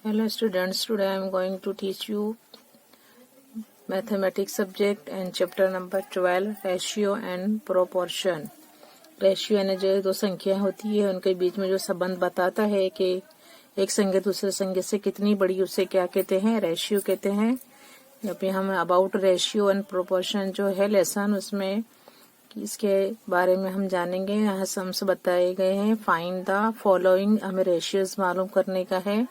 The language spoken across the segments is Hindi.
Hello students, today I am going to teach you mathematics subject and chapter number 12 ratio and proportion. Ratio यानी जो दो संख्या होती है उनके बीच में जो संबंध बताता है कि एक संख्या दूसरे संख्या से कितनी बड़ी, उसे क्या कहते हैं, रेशियो कहते हैं। यहाँ पे हम अबाउट रेशियो एंड प्रोपोर्शन जो है लेसन, उसमें इसके बारे में हम जानेंगे। यहाँ सम्स बताए गए हैं। फाइंड द फॉलोइंग, हमें रेशियोज मालूम करने का है,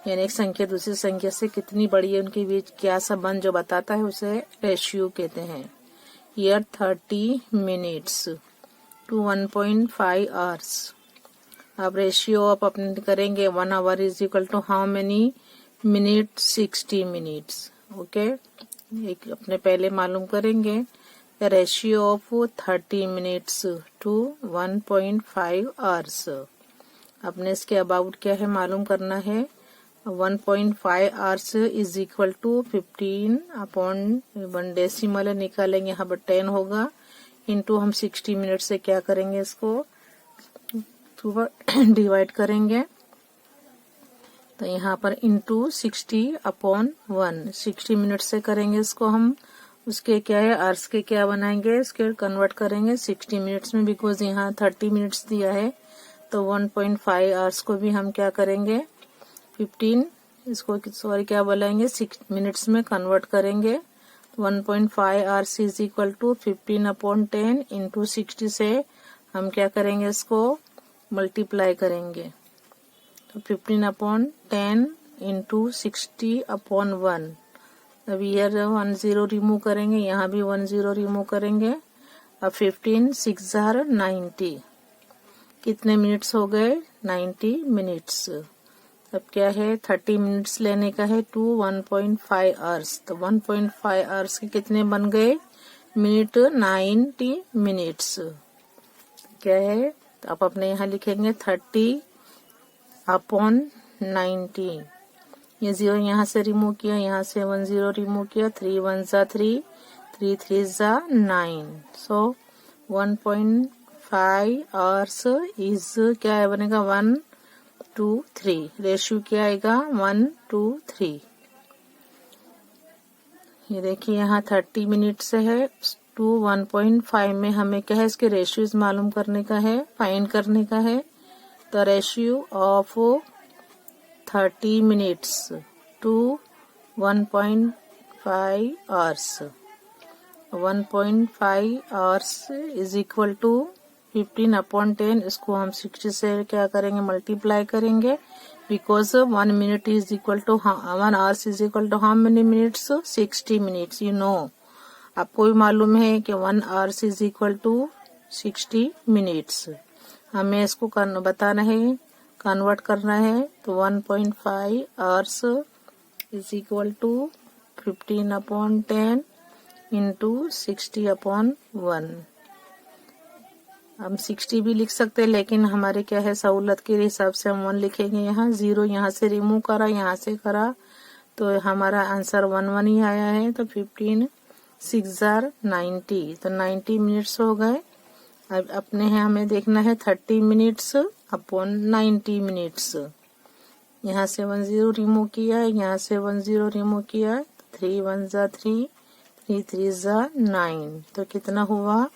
यानी एक संख्या दूसरी संख्या से कितनी बड़ी है, उनके बीच क्या संबंध जो बताता है उसे रेशियो कहते हैं। Here 30 minutes to 1.5 hours. अब रेशियो आप अपने करेंगे 1 hour is equal to how many minute, 60 minutes. Okay, एक अपने पहले मालूम करेंगे ratio of 30 minutes to 1.5 hours. अपने इसके अबाउट क्या है मालूम करना है। 1.5 hours is equal to 15/1 decimal निकालेंगे, यहाँ पर 10 होगा, इंटू हम 60 मिनट से क्या करेंगे, इसको डिवाइड करेंगे। तो यहाँ पर इंटू 60/1, 60 मिनट से करेंगे इसको हम, उसके क्या है आवर्स के क्या बनाएंगे, इसके कन्वर्ट करेंगे 60 मिनट्स में, बिकॉज यहाँ 30 मिनट्स दिया है। तो 1.5 आवर्स को भी हम क्या करेंगे 15, इसको सॉरी क्या बोलेंगे 6 मिनट्स में कन्वर्ट करेंगे। 1.5 hours is equal to 15/10 into 60 से हम क्या करेंगे, इसको मल्टीप्लाई करेंगे। तो 15/10 इंटू 60/1। अब ईयर 1 0 रिमूव करेंगे, यहाँ भी 1 0 रिमूव करेंगे। अब 15 6 जार 90, कितने मिनट्स हो गए, 90 मिनट्स। अब क्या है 30 मिनट्स लेने का है टू 1.5 आवर्स। तो 1.5 आवर्स के कितने बन गए मिनट, 90 मिनट्स। क्या है, तो आप अपने यहाँ लिखेंगे 30/90। ये 0 यहाँ से रिमूव किया, यहाँ से 1 0 रिमूव किया, 3 1 जा 3, 3 3 जा 9। सो 1.5 आवर्स इज क्या है बनेगा 1 2 3। रेशियो क्या आएगा 1 2 3। ये देखिए यहाँ 30 मिनट से है टू 1.5 में हमें क्या है इसके रेशियोज मालूम करने का है, फाइंड करने का है। तो ratio of 30 minutes to 1.5 hours, 1.5 hours is equal to 15/10, इसको हम 60 से क्या करेंगे मल्टीप्लाई करेंगे, because 1 minute is equal to 1 hours is equal to how many minutes, 60 minutes. You know, आपको भी मालूम है कि 1 hours is equal to 60 minutes. हमें इसको बताना है, कन्वर्ट करना है। तो 1.5 hours is equal to 15/10 into 60/1। हम 60 भी लिख सकते हैं, लेकिन हमारे क्या है सहूलत के हिसाब से हम 1 लिखेंगे। यहाँ 0 यहाँ से रिमूव करा, यहाँ से करा, तो हमारा आंसर 1 1 ही आया है। तो 15 6 जार 90, तो 90 मिनट्स हो गए। अब अपने हैं हमें देखना है 30 मिनट्स अपॉन 90 मिनट्स। यहाँ से 1 0 रिमूव किया, यहाँ से 1 0 रिमूव किया, 3 1 जा 3, 3 3 जा 9, तो कितना हुआ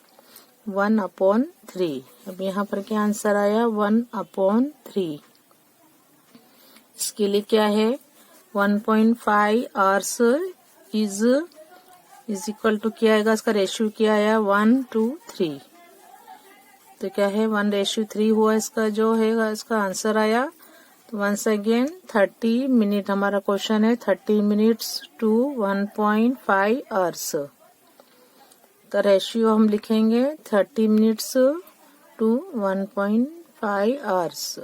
1/3। अब यहाँ पर क्या आंसर आया 1/3। इसके लिए क्या है 1.5 आवर्स इज इक्वल टू क्या आएगा, इसका रेशियो क्या आया 1 2 3। तो क्या है 1:3 हुआ, इसका जो है इसका आंसर आया। तो वंस अगेन 30 मिनट हमारा क्वेश्चन है, 30 मिनट्स टू 1.5 आवर्स। तो रेशियो हम लिखेंगे 30 minutes to 1.5 hours.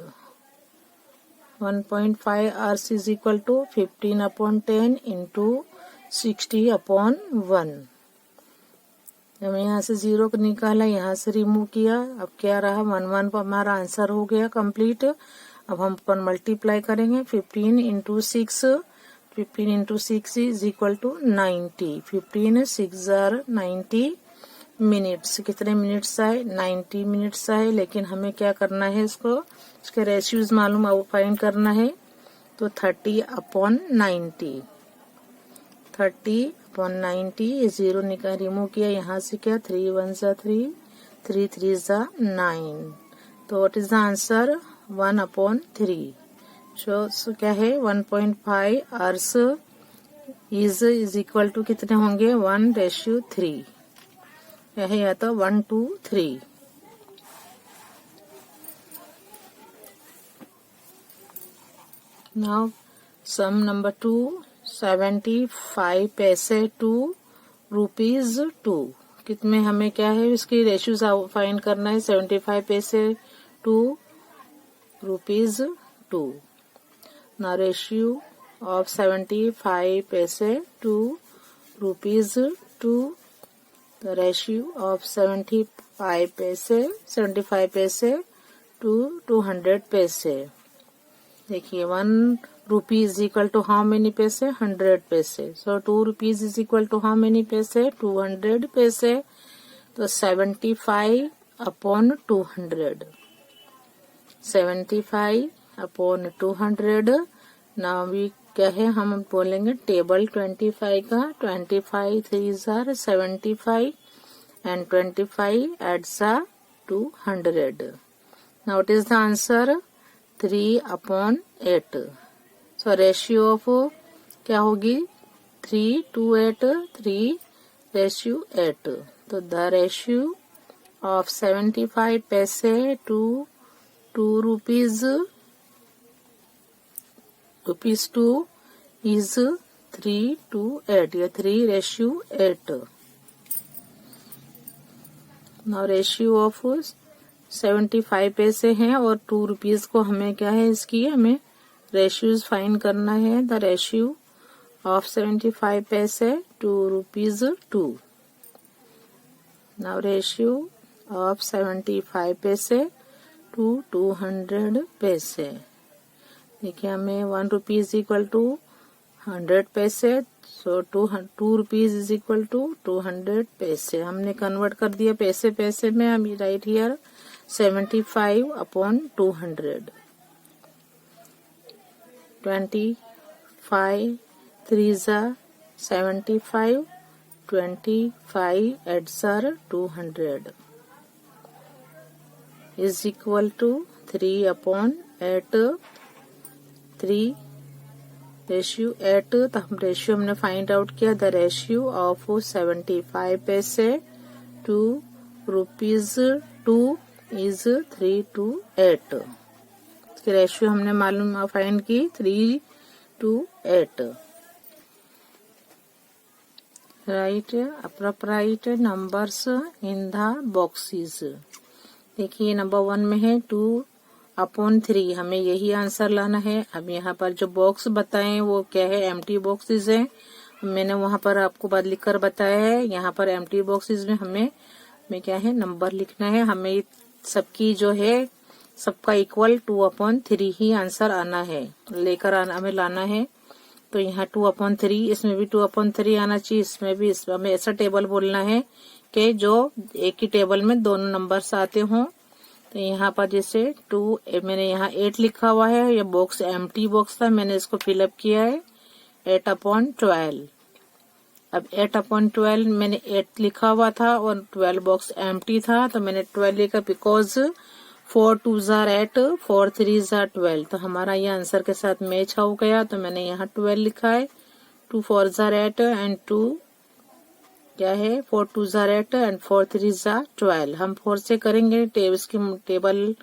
1.5 hours is equal to 15/10 into 60/1। हमने यहाँ से 0 को निकाला, यहाँ से रिमूव किया, अब क्या रहा 1 1 हमारा आंसर हो गया कंप्लीट। अब हम पर मल्टीप्लाई करेंगे 15 into 6, 15 into 6 is equal to 90। 15 6 जार 90 मिनट्स। कितने मिनट्स आए 90 मिनट्स आए, लेकिन हमें क्या करना है इसको, इसके रेशियोज मालूम फाइंड करना है। तो 30/90, 30/90, ये 0 रिमूव किया, यहाँ से क्या 3 1 ज़ा 3, 3 3 ज़ा 9, तो व्हाट इज द आंसर 1/3। सो क्या है 1.5 आवर्स इज इक्वल टू कितने होंगे 1:3, क्या है या तो 1 2 3। नाउ सम नंबर 2, 75 पैसे टू ₹2, कितने हमें क्या है इसकी रेशियो फाइंड करना है। 75 पैसे टू ₹2। ना ratio of 75 paise to ₹2, the ratio of 75 paise to 200 paise। देखिए 1 rupee is equal to how many paise 100 paise, so 2 rupees is equal to how many paise 200 paise, तो 75/200, 75/200। नाउ वी क्या है हम बोलेंगे टेबल 25 का, 25 3 ज़ार 75 and 25 adds 200। Now what is the answer 3/8। So ratio of क्या होगी 3 to 8, 3 रेशियो 8, तो द रेशियो ऑफ 75 पैसे टू ₹2 is 3 to 8, या 3:8। नाउ रेशियो ऑफ 75 पैसे हैं और ₹2 को हमें क्या है इसकी हमें रेशियोज फाइंड करना है। द रेशियो ऑफ 75 पैसे टू ₹2। नाउ रेशियो ऑफ 75 पैसे टू 200 पैसे। देखिए हमें 1 rupee is equal to 100 पैसे, सो 2 rupees is equal to 200 पैसे। हमने कन्वर्ट कर दिया पैसे पैसे में, हम राइट हियर 75/200, 25 3 ज़ा 75, 25 8 ज़ा 200 is equal to 3/8, 3 रेशियो 8, तो हम रेशियो हमने फाइंड आउट किया। द रेशियो ऑफ 75 पैसे टू ₹2 इज 3 to 8। इसकी रेशियो हमने मालूम फाइंड की 3 to 8। Right appropriate numbers in the boxes. देखिए नंबर 1 में है 2/3, हमें यही आंसर लाना है। अब यहाँ पर जो बॉक्स बताएं वो क्या है एम्प्टी बॉक्सेस है, मैंने वहां पर आपको बात लिख कर बताया है। यहाँ पर एम्प्टी बॉक्सेस में हमें क्या है नंबर लिखना है। हमें सबकी जो है सबका इक्वल 2/3 ही आंसर आना है, लेकर हमें लाना है। तो यहाँ 2/3, इसमें भी 2/3 आना चाहिए, इसमें भी। हमें ऐसा टेबल बोलना है कि जो एक ही टेबल में दोनों नंबर्स आते हों। तो यहाँ पर जैसे 2, मैंने यहाँ 8 लिखा हुआ है, ये बॉक्स एम्प्टी बॉक्स था, मैंने इसको फिलअप किया है 8/12। अब 8/12 मैंने 8 लिखा हुआ था और 12 बॉक्स एम्प्टी था, तो मैंने 12 लिखा बिकॉज 4 2 ज़ार 8, 4 3 ज़ार 12, तो हमारा ये आंसर के साथ मैच हो गया। तो मैंने यहाँ 12 लिखा है, 2 4 ज़ार 8 एंड 2 क्या है 4 2 ज़ार 8 एंड 4 3 ज़ार 12। हम 4 से करेंगे इसकी टेबल,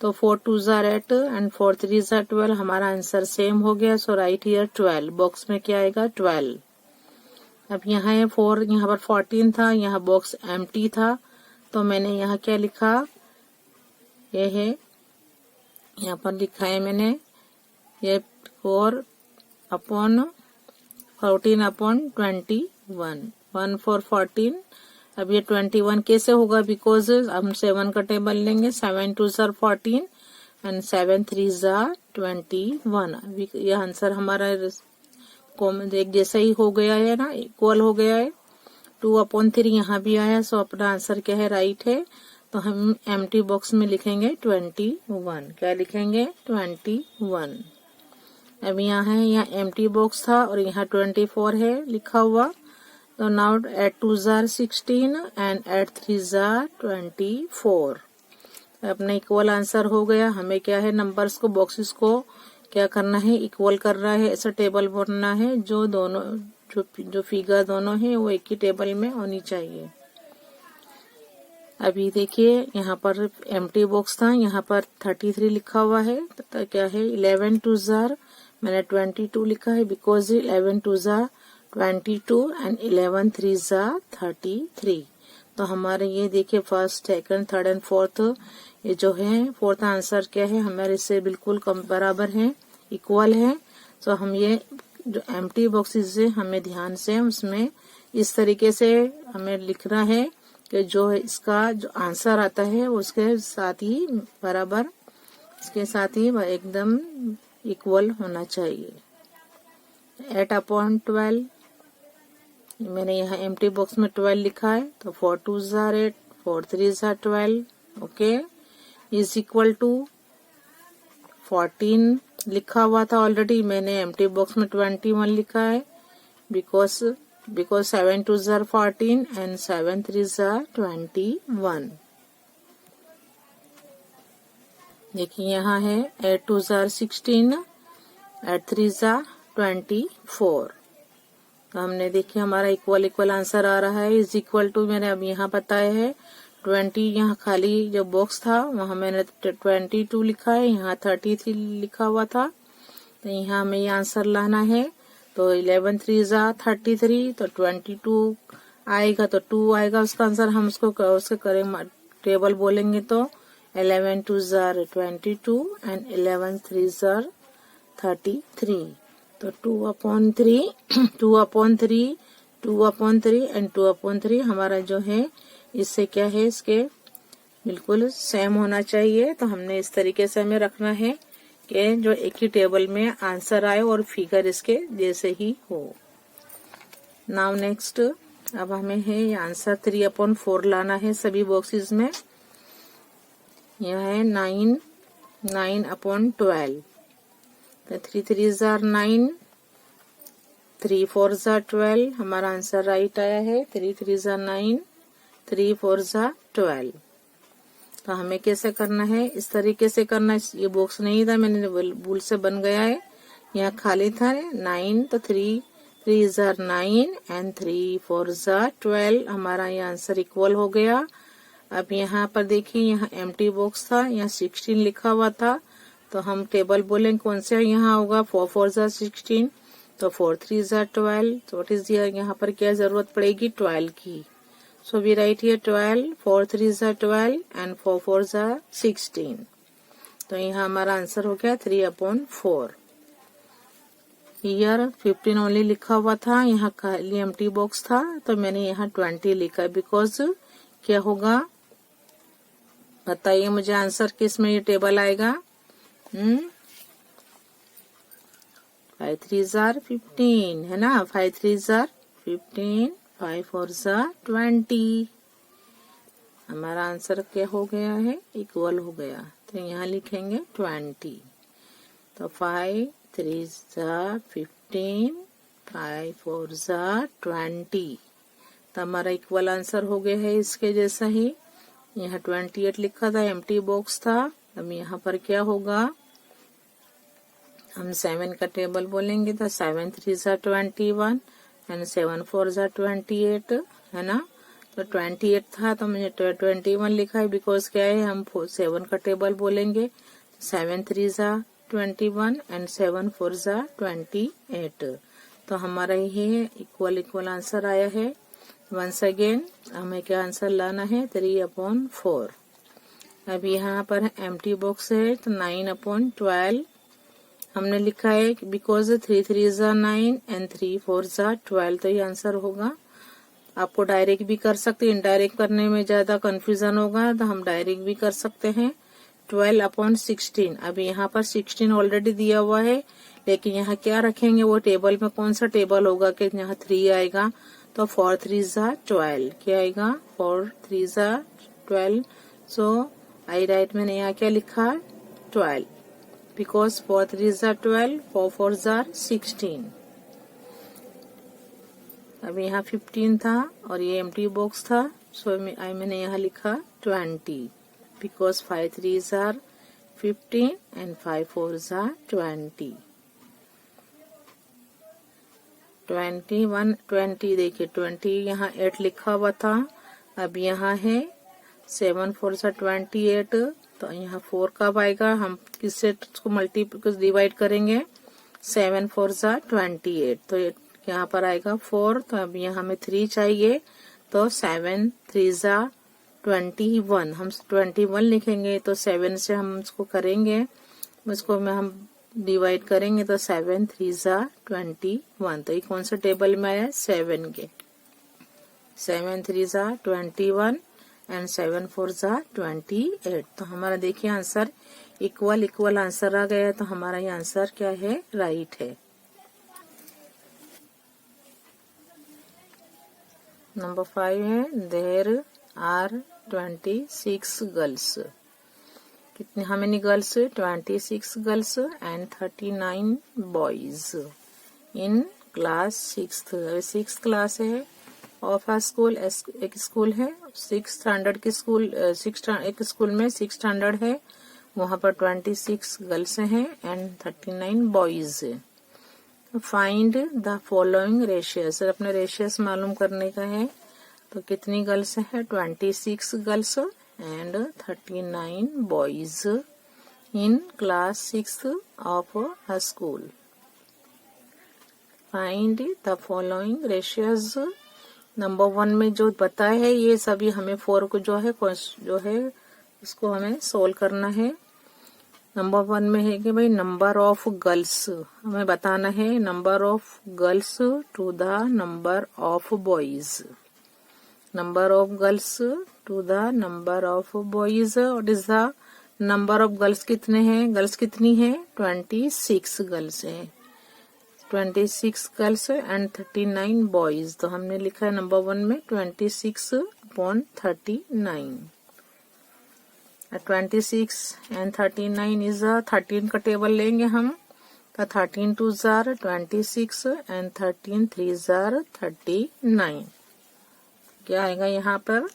तो 4 2 ज़ार 8 एंड 4 3 ज़ार 12, हमारा आंसर सेम हो गया। सो राइट हियर 12, बॉक्स में क्या आएगा 12। अब यहाँ है 4, यहाँ पर 14 था, यहाँ बॉक्स एम्प्टी था, तो मैंने यहाँ क्या लिखा, ये है यहाँ पर लिखा है मैंने ये 4/14/21, 1 4 14। अब ये 21 कैसे होगा, बिकॉज हम 7 का टेबल लेंगे, 7 2 ज़ार 14 एंड 7 3 ज़ार 21। ये आंसर हमारा एक जैसा ही हो गया है ना, इक्वल हो गया है। 2/3 यहाँ भी आया, सो अपना आंसर क्या है राइट है। तो हम एम्प्टी बॉक्स में लिखेंगे 21, क्या लिखेंगे 21। अब यहाँ है, यहाँ एम्प्टी बॉक्स था और यहाँ 24 है लिखा हुआ। तो नाउ एट 2 जार 16 एंड एट 3 जार 24। अपना इक्वल आंसर हो गया। हमें क्या है, नंबर्स को, बॉक्सेस को क्या करना है, इक्वल करना है। ऐसा टेबल बनना है जो दोनों जो फिगर दोनों है वो एक ही टेबल में होनी चाहिए। अभी देखिए यहाँ पर एम्प्टी बॉक्स था, यहाँ पर 33 लिखा हुआ है। तो क्या है, 11 2 जार मैंने 22 लिखा है बिकॉज 11 2 जार 22 एंड 11 3 जार 33। तो हमारे ये देखिए first, second, third and fourth, ये जो है फोर्थ आंसर क्या है, हमारे इससे बिल्कुल कम बराबर है, इक्वल है। तो हम ये जो एम्प्टी बॉक्सेस है हमें ध्यान से उसमें इस तरीके से हमें लिखना है कि जो इसका जो आंसर आता है उसके साथ ही बराबर, इसके साथ ही एकदम इक्वल होना चाहिए। 8/12 मैंने यहाँ एम्प्टी बॉक्स में 12 लिखा है। तो 4 2 जार 8, 4 3 जार 12, ओके, इज इक्वल टू 14 लिखा हुआ था ऑलरेडी, मैंने एम्प्टी बॉक्स में 21 लिखा है बिकॉज 7 2 जार 14 एंड 7 3 जार 21। देखिए यहाँ है 8 2 जार 16, 8 3 जार 24। तो हमने देखिए हमारा इक्वल आंसर आ रहा है। इज इक्वल टू मैंने अब यहाँ बताया है 20, यहाँ खाली जो बॉक्स था वहाँ मैंने 22 लिखा है, यहाँ 33 लिखा हुआ था। तो यहाँ हमें ये आंसर लाना है। तो 11 3 जार 33, तो 22 आएगा तो 2 आएगा उसका आंसर। हम उसके करेंगे टेबल बोलेंगे तो 11 2 जार 22 एंड 11 3 जार 33। तो 2/3 2/3 2/3 एंड 2/3 हमारा जो है इससे क्या है, इसके बिल्कुल सेम होना चाहिए। तो हमने इस तरीके से हमें रखना है कि जो एक ही टेबल में आंसर आए और फिगर इसके जैसे ही हो। नाउ नेक्स्ट, अब हमें है ये आंसर 3/4 लाना है सभी बॉक्सेस में। यह है 9/12। तो 3 3 जार 9, 3 4 जार 12, हमारा आंसर राइट आया है। 3 3 जार 9, 3 4 जार 12। तो हमें कैसे करना है, इस तरीके से करना है। ये बॉक्स नहीं था, मैंने भूल से बन गया है, यहाँ खाली था 9। तो 3 3 जार 9 एंड 3 4 जार 12, हमारा ये आंसर इक्वल हो गया। अब यहाँ पर देखिए यहाँ एम्प्टी बॉक्स था, यहाँ 16 लिखा हुआ था। तो हम टेबल बोलेंगे कौन सा यहाँ होगा, 4 4 जार 16, तो 4 3 जार 12। तो व्हाट इज यहाँ पर क्या जरूरत पड़ेगी, 12 की। सो वी राइट हियर 12, 4 3 जार 12 एंड 4 4 जार 16। तो यहाँ हमारा आंसर हो गया 3/4। हियर 15 ओनली लिखा हुआ था, यहाँ खाली एम्प्टी बॉक्स था। तो मैंने यहाँ 20 लिखा बिकॉज क्या होगा, बताइए मुझे आंसर किस में ये टेबल आएगा। 5 3 जार 15 है ना, 5 3 जार 15, 5 4 जार 20। हमारा आंसर क्या हो गया है, इक्वल हो गया। तो यहाँ लिखेंगे 20। तो 5 3 जार 15, 5 4 जार 20। तो हमारा इक्वल आंसर हो गया है इसके जैसा ही। यहाँ 28 लिखा था, एम्प्टी बॉक्स था। अब यहाँ पर क्या होगा, हम 7 का टेबल बोलेंगे तो 7 3 जार 21 एंड 7 4 जार 28 है ना। तो 28 था तो मैंने 21 लिखा है बिकॉज क्या है, हम 7 का टेबल बोलेंगे। 7 3 जार 21 एंड 7 4 जार 28। तो हमारा ये इक्वल आंसर आया है। वंस अगेन हमें क्या आंसर लाना है, 3/4। अब यहाँ पर एम्प्टी बॉक्स है तो 9/12 हमने लिखा है बिकॉज 3 3 जार 9 एंड 3 4 जार 12। तो ये आंसर होगा। आपको डायरेक्ट भी कर सकते हैं, इनडायरेक्ट करने में ज्यादा कंफ्यूजन होगा तो हम डायरेक्ट भी कर सकते हैं। 12/16। अब यहाँ पर 16 ऑलरेडी दिया हुआ है, लेकिन यहाँ क्या रखेंगे, वो टेबल में कौन सा टेबल होगा कि यहाँ 3 आएगा। तो 4 3 जार 12 क्या आएगा, 4 3 जार 12। सो आई राइट, मैंने यहाँ क्या लिखा, 12। because 4 3s are 12, 4 4s are 16. अब यहाँ 15 था और ये एम्प्टी बॉक्स था, सो मैंने यहाँ लिखा 20 because 5 3s are 15 and 5 4s are 20. 21 20 देखिए 20 यहाँ 8 लिखा हुआ था, अब यहाँ है 7 4s are 28, तो यहाँ 4 कब आएगा, हम किससे इसको मल्टीप्लाई डिवाइड करेंगे, 7 4s are 28, तो यहाँ पर आएगा 4, तो अब यहाँ हमें 3 चाहिए, तो 7 3s are 21, हम 21 लिखेंगे, तो 7 से हम इसको करेंगे, इसको में हम डिवाइड करेंगे, तो 7 3s are 21, तो ये कौन सा टेबल में आया, 7 के, 7 3s are 21 and 7 4s are 28, तो हमारा देखिए आंसर इक्वल आंसर आ गया, तो हमारा ये आंसर क्या है, राइट है। नंबर 5 है, देयर आर 26 गर्ल्स, कितने how many girls, 26 girls and 39 boys in class 6th, 6th class है ऑफ आ स्कूल, एक स्कूल है 6 स्टैंडर्ड की स्कूल, एक स्कूल में 6 स्टैंडर्ड है, वहाँ पर 26 गर्ल्स हैं एंड 39 बॉयज है। फाइंड द फॉलोइंग रेशियस, अपने रेशियस मालूम करने का है, तो कितनी गर्ल्स है, 26 girls and 39 boys in class 6th of a school. Find the following ratios, number 1 में जो बताया है ये सभी हमें 4 को जो है उसको हमें सोल्व करना है। नंबर 1 में है कि भाई नंबर ऑफ गर्ल्स हमें बताना है, number of girls to the number of boys, number of girls to the number of boys, what is the number of girls कितने हैं, गर्ल्स कितनी है, 26 गर्ल्स है, 26 गर्ल्स एंड 39 बॉयज, तो हमने लिखा है नंबर 1 में 26/39, 26 एंड 39 इज 13 का टेबल लेंगे हम, तो 13 2s are 26 and 13 3s are 39, क्या आएगा यहाँ पर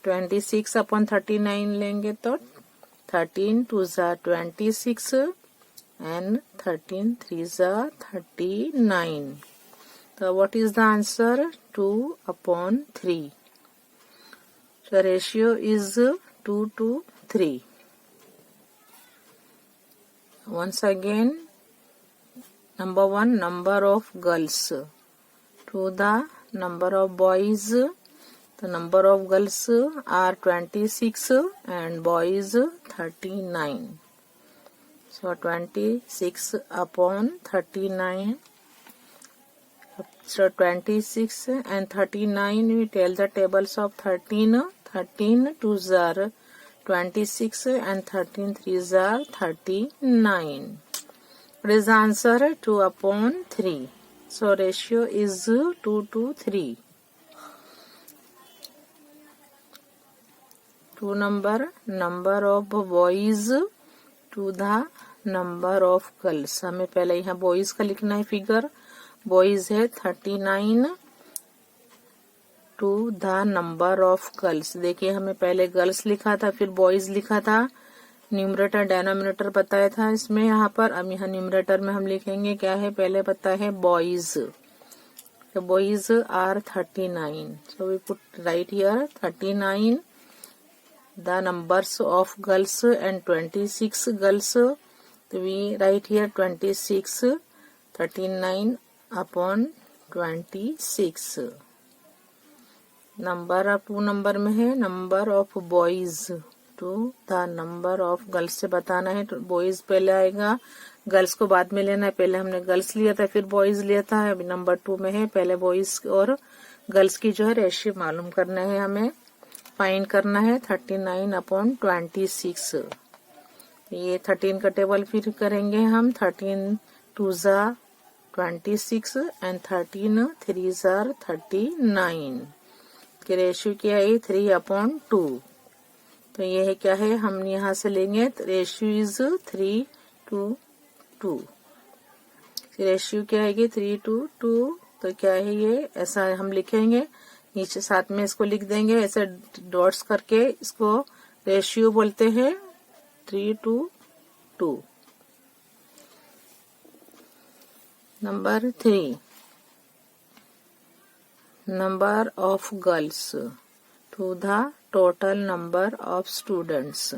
26/39 लेंगे तो 13 2s are 26 and 13 3s are 39, तो what is the answer, 2/3, so ratio is 2 to 3. Once again, number 1 number of girls to the number of boys, the number of girls are 26 and boys 39, so 26/39, so 26 and 39 we tell the tables of 13 2s are 26 and 13 3s are 39, what is the answer, 2/3, so ratio is 2 to 3. 2 number of boys to the number of girls, हमें पहले यहाँ boys का लिखना है फिगर, boys है 39 to the number of girls, देखिए हमें पहले गर्ल्स लिखा था फिर बॉयज लिखा था, न्यूमरेटर डेनोमिनेटर बताया था इसमें, यहाँ पर अब यहाँ न्यूमरेटर में हम लिखेंगे क्या है, पहले पता है बॉयज, तो boys are 39, so we put right here 39, the numbers of girls and 26 girls, तो we write here 26 39/26, number of 2 number में है number of boys to the number of girls से बताना है, तो बॉयज पहले आएगा, गर्ल्स को बाद में लेना है, पहले हमने गर्ल्स लिया था फिर बॉयज लिया था, अभी नंबर 2 में है, पहले बॉयज और गर्ल्स की जो है रेशियो मालूम करना है, हमें फाइंड करना है 39/26, ये 13 का टेबल फिर करेंगे हम, 13 2s are 26 and 13 3s are 39 के रेशियो क्या है 3/2, तो ये है क्या है, हम यहाँ से लेंगे रेशियो इज 3 2 2। रेशियो क्या आएगी 3 to 2। तो क्या है ये, ऐसा हम लिखेंगे, नीचे साथ में इसको लिख देंगे ऐसे डॉट्स करके। इसको रेशियो बोलते हैं 3 to 2। Number 3, number of girls to the total number of students.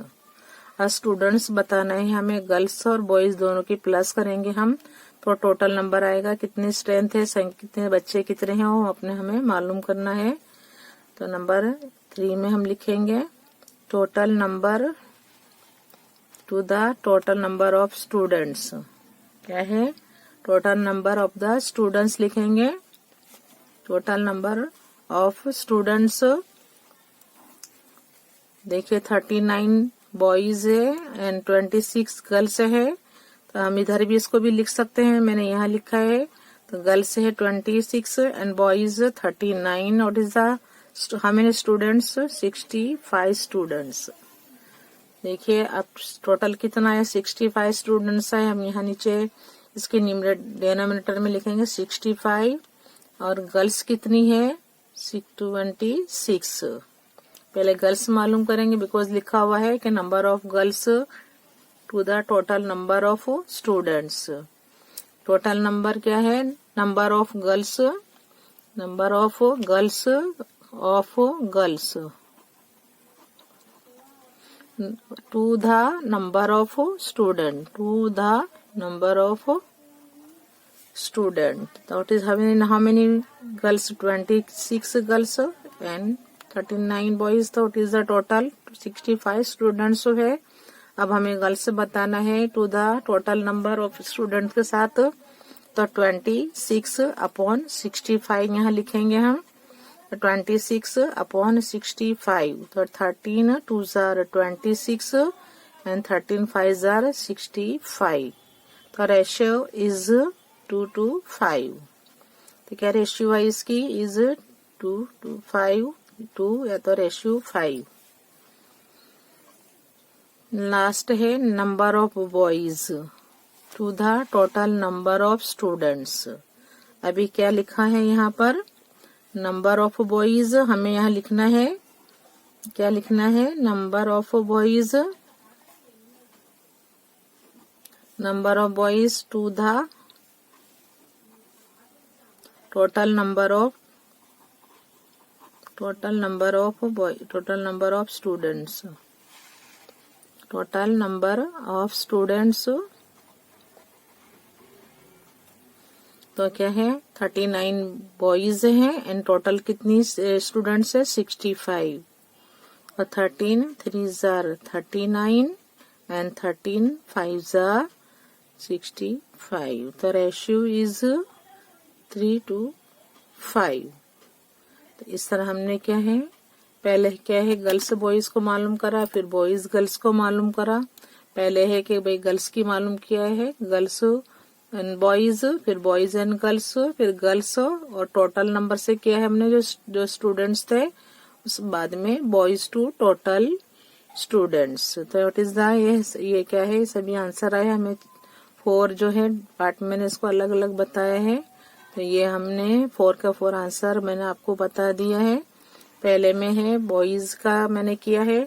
Students बताना है हमें, गर्ल्स और बॉयज दोनों की प्लस करेंगे हम, तो टोटल नंबर आएगा। कितनी स्ट्रेंथ है, कितने बच्चे कितने हैं, वो अपने हमें मालूम करना है। तो नंबर 3 में हम लिखेंगे total number two the total number of students. क्या है, total number of the students लिखेंगे। टोटल नंबर ऑफ स्टूडेंट्स देखिए 39 बॉयज है एंड 26 गर्ल्स है। तो हम इधर भी इसको भी लिख सकते हैं, मैंने यहाँ लिखा है। तो गर्ल्स है 26 एंड बॉयज 39। और is the how many students 65 students. देखिए अब टोटल कितना है 65 स्टूडेंट्स है। हम यहाँ नीचे इसके डिनोमिनेटर में लिखेंगे 65 और गर्ल्स कितनी है 26। पहले गर्ल्स मालूम करेंगे बिकॉज लिखा हुआ है कि number of girls to the total number of students. Total number क्या है, number of girls, number of girls of girls to the number of student, to the number of student. That is how many girls, 26 girls and 39 boys. So it is the total 65 students है। अब हमें गर्ल्स बताना है to the total number of student के साथ। तो 26 अपॉन 65 यहाँ लिखेंगे हम। 26 अपॉन 65। तो 13 2s are 26 and 13 5s are 65। तो रेशियो इज 2 to 5। तो क्या रेशियो है इसकी, इज 2 to 5, 2 या तो रेशियो 5। लास्ट है number of boys to the total number of students. अभी क्या लिखा है यहाँ पर, नंबर ऑफ बॉयज हमें यहाँ लिखना है, क्या लिखना है, number of boys, number of boys to the total number of boy, total number of students, total number of students। तो क्या है 39 बॉयज हैं एंड टोटल कितनी स्टूडेंट्स है 65। और 13 3s are 39 and 13 5s are 65। तो रेशियो इज 3 to 5। तो इस तरह हमने क्या है, पहले क्या है गर्ल्स बॉयज को मालूम करा, फिर बॉयज गर्ल्स को मालूम करा। पहले है कि भाई गर्ल्स की मालूम किया है, गर्ल्स एंड बॉयज, फिर बॉयज एंड गर्ल्स, फिर गर्ल्स और टोटल नंबर से किया है हमने जो स्टूडेंट्स थे, उस बाद में बॉयज टू टोटल स्टूडेंट्स। तो व्हाट इज द, ये क्या है, सभी आंसर आए हमें। 4 जो है पार्ट में मैंने इसको अलग अलग बताया है। तो ये हमने 4 का 4 आंसर मैंने आपको बता दिया है। पहले में है बॉयज का मैंने किया है,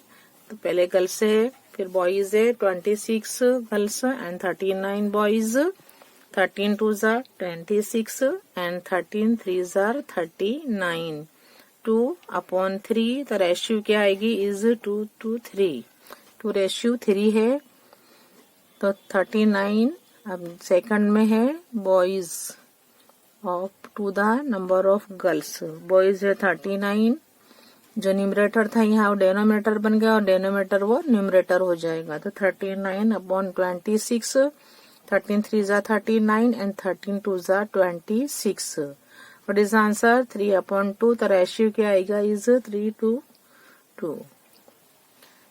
तो पहले गर्ल्स है, फिर बॉयज है 26 girls and 39 boys, 13 2s are 26 and 13 3s are 39। 2 upon 3, तो रेशियो क्या आएगी, इज 2 to 3। 2 रेशियो 3 है। तो 39 अब सेकंड में है boys of to the number of girls. Boys है 39, जो न्यूमरेटर था यहाँ वो डेनोमिनेटर बन गया और डेनोमिनेटर वो न्यूमरेटर हो जाएगा। तो 39 upon 26, 13 3s are 39 and 13 2s are 26। What is answer 3 upon 2। तो रेशियो क्या आएगा, is 3 to 2।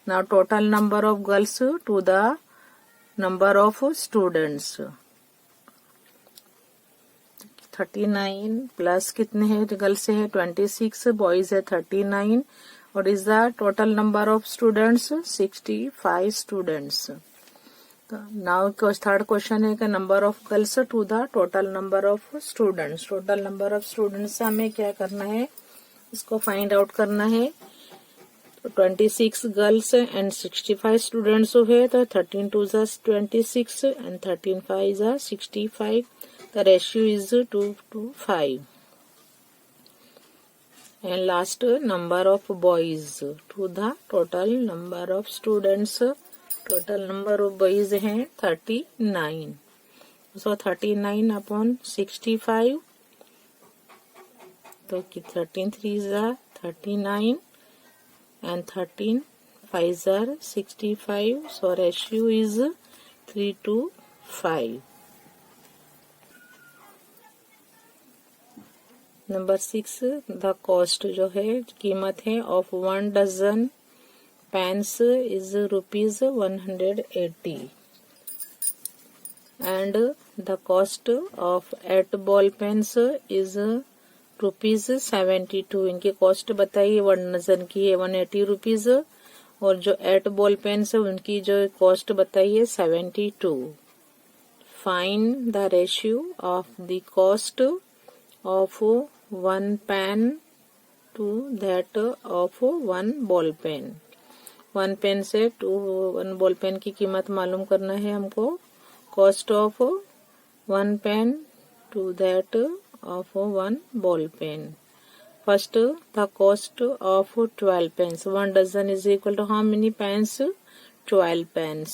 Now total number of girls to the number of students. 39 plus कितने हैं गर्ल्स है 26, बॉयज है 39। और is the total number of students 65 students. तो नाउ थर्ड क्वेश्चन है कि number of girls to the total number of students. Total number of students से हमें क्या करना है, इसको फाइंड आउट करना है। 26 गर्ल्स एंड 65 स्टूडेंट्स है, तो 13 2 जा 26 एंड 13 5 जा 65। The ratio is 2 to 5। And last number of boys to the total number of students. Total number of boys हैं 39। सो 39 अपॉन 65, तो 13 3 जा 39 and 13 5 are 65. So ratio is 3 to 5. Number 6, the cost जो है कीमत है of 1 dozen pens is rupees 180 and the cost of 8 ball pens is rupees 72। इनकी कॉस्ट बताइए, 1 डजन की है 180 रुपीज, और जो 8 बॉल पेन्स है उनकी जो कॉस्ट बताइए 72। Find the ratio of the cost of 1 pen to that of 1 ball pen. 1 pen से 1 बॉल पेन की कीमत मालूम करना है हमको। Cost of 1 pen to that of 1 ball pen. First, the cost of 12 pens. 1 dozen is equal to how many pens? 12 pens.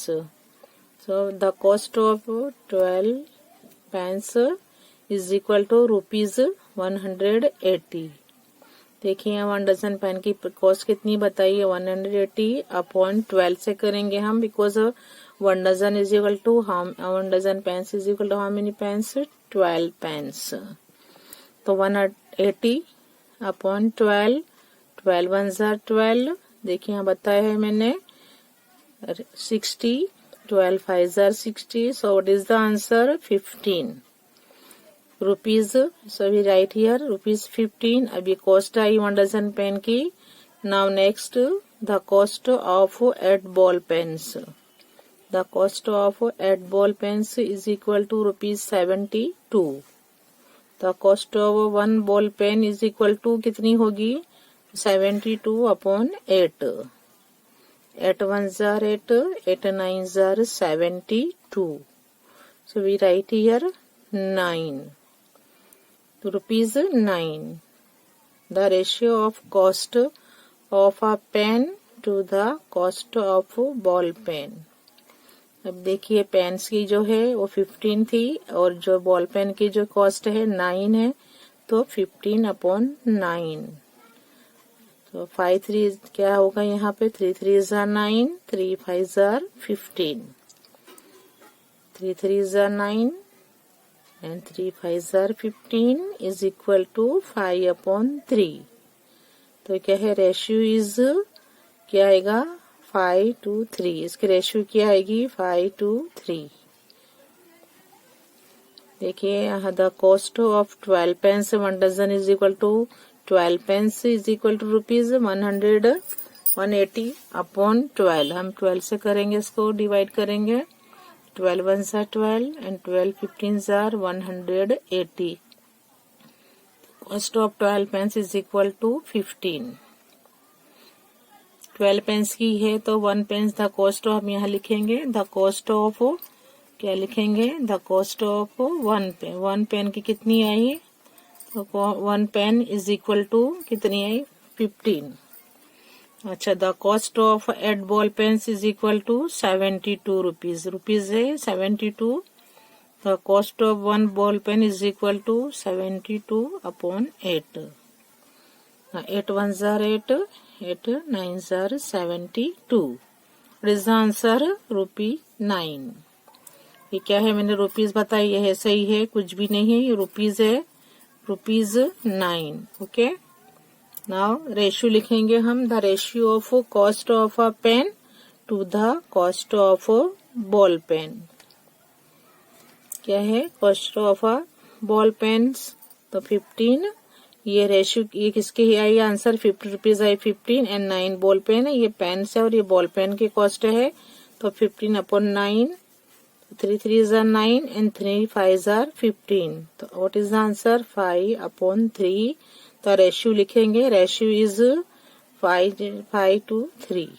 So the cost of 12 pens is equal to rupees 180. देखिए 1 डजन पेन की कॉस्ट कितनी बताइए, 180 अपॉन 12 से करेंगे हम, because 1 dozen is equal to 1 dozen pens is equal to how many pens? 12 pens. तो 180 अपॉन 12, 12 1 जा 12, देखिए यहाँ बताया है मैंने 60, 12 5 जा 60, so what is the answer? 15 rupees. So we write here rupees 15। अभी कॉस्ट आई 1 डजन पेन की। Now next the cost of 8 ball pens. The cost of 8 ball pens is equal to rupees 72। The cost of 1 ball pen is equal to कितनी होगी? 72 अपॉन 8। 8 1 जार 8, 8 9 जार 72। सो वी राइट हियर 9, तो rupees 9। The ratio of cost of a pen to the cost of ball pen. अब देखिए पेन्स की जो है वो 15 थी और जो बॉल पेन की जो कॉस्ट है 9 है, तो 15 अपॉन 9। तो 5 3 क्या होगा यहाँ पे? 3 3 जार 9, 3 5 जार 15, 3 3 जार 9 एंड 3 5 जार 15 इज इक्वल टू 5 अपॉन 3। तो क्या है? रेशियो इज क्या आएगा? 5 to 3। इसकी रेशियो क्या आएगी? 5 to 3। देखिए यहाँ the cost of 12 pens 1 dozen is equal to 12 pens is equal to rupees 180 upon 12। हम 12 से करेंगे, इसको डिवाइड करेंगे। 12 1 जार 12 एंड 12 15 जार 180। Cost of 12 pens is equal to 15। 12 pens की है तो 1 पेन्स द कॉस्ट ऑफ हम यहाँ लिखेंगे। द कॉस्ट ऑफ क्या लिखेंगे? The cost of 1 pen. 1 pen की कितनी आई? तो 1 पेन इज इक्वल टू कितनी आई? 15। अच्छा, the cost of 8 ball pens is equal to 72 rupees. Rupees है 72। The cost of 1 ball pen is equal to 72 upon 8। 8 1 जार 8, 8 9 जार 72। Is the answer ₹9। ये क्या है? मैंने रुपीज बताई, ये है सही है, कुछ भी नहीं है, ये रुपीज है, रुपीज 9। ओके, नाउ रेशियो लिखेंगे हम। The ratio of cost of a pen to the cost of ball pen. क्या है? Cost of a ball pens, तो 15। ये रेशियो ये किसके ही आई? आंसर 50 रुपीज आई। 15 एंड 9 बॉल पेन है, ये पेन है और ये बॉल पेन की कॉस्ट है, तो 15 upon 9 3 3s are 9 and 3 5s are 15. तो what is the answer? 5/3. तो रेशियो लिखेंगे, रेशियो इज 5 to 3.